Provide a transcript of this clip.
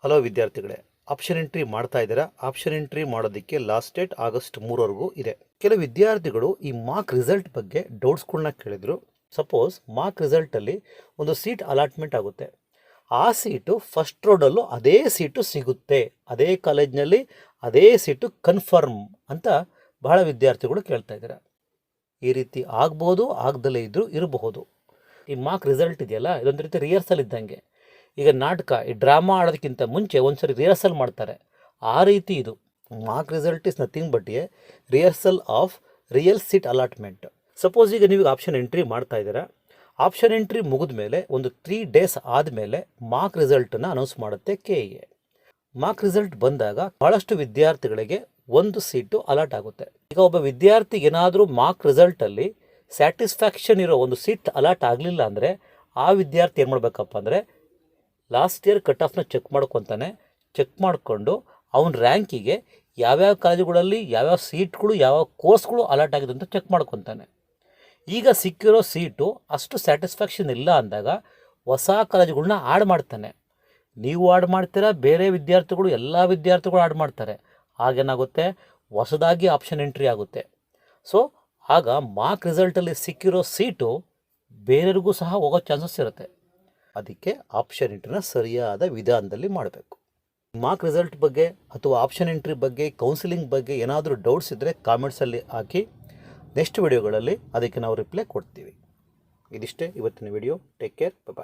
Hello ವಿದ್ಯಾರ್ಥಿಗಳೇ, option entry ಮಾಡ್ತಾ ಇದ್ದೀರಾ? ಆಪ್ಷನ್ ಎಂಟ್ರಿ ಮಾಡೋದಕ್ಕೆ ಲಾಸ್ಟ್ ಡೇಟ್ ಆಗಸ್ಟ್ 3 ಇದೆ. ಕೆಲವು ವಿದ್ಯಾರ್ಥಿಗಳು ಈ ಮಾರ್ಕ್ ರಿಸಲ್ಟ್ ಬಗ್ಗೆ ಡೌಟ್ಸ್ಗಳನ್ನ ಕೇಳಿದರು. ಸಪೋಸ್ ಮಾರ್ಕ್ ರಿಸಲ್ಟಲ್ಲಿ ಒಂದು ಸೀಟ್ ಅಲಾಟ್ಮೆಂಟ್ ಆಗುತ್ತೆ, ಆ ಸೀಟು ಫಸ್ಟ್ ರೋಡಲ್ಲೂ ಅದೇ ಸೀಟು ಸಿಗುತ್ತೆ, ಅದೇ ಕಾಲೇಜ್ನಲ್ಲಿ ಅದೇ ಸೀಟು ಕನ್ಫರ್ಮ್ ಅಂತ ಬಹಳ ವಿದ್ಯಾರ್ಥಿಗಳು ಕೇಳ್ತಾ ಇದ್ದಾರೆ. ಈ ರೀತಿ ಆಗ್ಬೋದು, ಆಗದಲ್ಲೇ ಇದ್ದರೂ ಇರಬಹುದು. ಈ ಮಾರ್ಕ್ ರಿಸಲ್ಟ್ ಇದೆಯಲ್ಲ, ಇದೊಂದು ರೀತಿ ರಿಹರ್ಸಲ್ ಇದ್ದಂಗೆ. ಈಗ ನಾಟಕ, ಈ ಡ್ರಾಮಾ ಆಡೋದಕ್ಕಿಂತ ಮುಂಚೆ ಒಂದ್ಸರಿ ರಿಹರ್ಸಲ್ ಮಾಡ್ತಾರೆ, ಆ ರೀತಿ ಇದು mark result is nothing but A rehearsal of real seat allotment. Suppose ಈಗ ನೀವು ಆಪ್ಷನ್ ಎಂಟ್ರಿ ಮಾಡ್ತಾ ಇದ್ದೀರಾ, ಆಪ್ಷನ್ ಎಂಟ್ರಿ ಮುಗಿದ ಮೇಲೆ ಒಂದು 3 days ಆದಮೇಲೆ ಮಾರ್ಕ್ ರಿಸಲ್ಟನ್ನು ಅನೌನ್ಸ್ ಮಾಡುತ್ತೆ KE. ಮಾರ್ಕ್ ರಿಸಲ್ಟ್ ಬಂದಾಗ ಬಹಳಷ್ಟು ವಿದ್ಯಾರ್ಥಿಗಳಿಗೆ ಒಂದು ಸೀಟು ಅಲಾಟ್ ಆಗುತ್ತೆ. ಈಗ ಒಬ್ಬ ವಿದ್ಯಾರ್ಥಿಗೆ ಏನಾದರೂ ಮಾರ್ಕ್ ರಿಸಲ್ಟಲ್ಲಿ ಸ್ಯಾಟಿಸ್ಫ್ಯಾಕ್ಷನ್ ಇರೋ ಒಂದು ಸೀಟ್ ಅಲಾಟ್ ಆಗಲಿಲ್ಲ ಅಂದರೆ, ಆ ವಿದ್ಯಾರ್ಥಿ ಏನು ಮಾಡಬೇಕಪ್ಪ ಅಂದರೆ ಲಾಸ್ಟ್ ಇಯರ್ ಕಟ್ ಆಫ್ನ ಚೆಕ್ ಮಾಡ್ಕೊತಾನೆ. ಚೆಕ್ ಮಾಡಿಕೊಂಡು ಅವನ ರ್ಯಾಂಕಿಗೆ ಯಾವ್ಯಾವ ಕಾಲೇಜುಗಳಲ್ಲಿ ಯಾವ್ಯಾವ ಸೀಟ್ಗಳು ಯಾವ್ಯಾವ ಕೋರ್ಸ್ಗಳು ಅಲಾಟ್ ಆಗಿದೆ ಅಂತ ಚೆಕ್ ಮಾಡ್ಕೊತಾನೆ. ಈಗ ಸಿಕ್ಕಿರೋ ಸೀಟು ಅಷ್ಟು ಸ್ಯಾಟಿಸ್ಫ್ಯಾಕ್ಷನ್ ಇಲ್ಲ ಅಂದಾಗ ಹೊಸ ಕಾಲೇಜುಗಳನ್ನ ಆಡ್ ಮಾಡ್ತಾನೆ. ನೀವು ಆಡ್ ಮಾಡ್ತೀರಾ, ಬೇರೆ ವಿದ್ಯಾರ್ಥಿಗಳು ಎಲ್ಲ ವಿದ್ಯಾರ್ಥಿಗಳು ಆಡ್ ಮಾಡ್ತಾರೆ. ಆಗೇನಾಗುತ್ತೆ, ಹೊಸದಾಗಿ ಆಪ್ಷನ್ ಎಂಟ್ರಿ ಆಗುತ್ತೆ. ಸೊ ಆಗ ಮಾರ್ಕ್ ರಿಸಲ್ಟಲ್ಲಿ ಸಿಕ್ಕಿರೋ ಸೀಟು ಬೇರೆಯವ್ರಿಗೂ ಸಹ ಹೋಗೋ ಚಾನ್ಸಸ್ ಇರುತ್ತೆ. ಅದಕ್ಕೆ ಆಪ್ಷನ್ ಎಂಟ್ರಿನ ಸರಿಯಾದ ವಿಧಾನದಲ್ಲಿ ಮಾಡಬೇಕು. ಮಾರ್ಕ್ ರಿಸಲ್ಟ್ ಬಗ್ಗೆ ಅಥವಾ ಆಪ್ಷನ್ ಎಂಟ್ರಿ ಬಗ್ಗೆ, ಕೌನ್ಸಿಲಿಂಗ್ ಬಗ್ಗೆ ಏನಾದರೂ ಡೌಟ್ಸ್ ಇದ್ದರೆ ಕಾಮೆಂಟ್ಸಲ್ಲಿ ಹಾಕಿ. ನೆಕ್ಸ್ಟ್ ವಿಡಿಯೋಗಳಲ್ಲಿ ಅದಕ್ಕೆ ನಾವು ರಿಪ್ಲೈ ಕೊಡ್ತೀವಿ. ಇದಿಷ್ಟೇ ಇವತ್ತಿನ ವಿಡಿಯೋ. ಟೇಕ್ ಕೇರ್, ಬಾಯ್.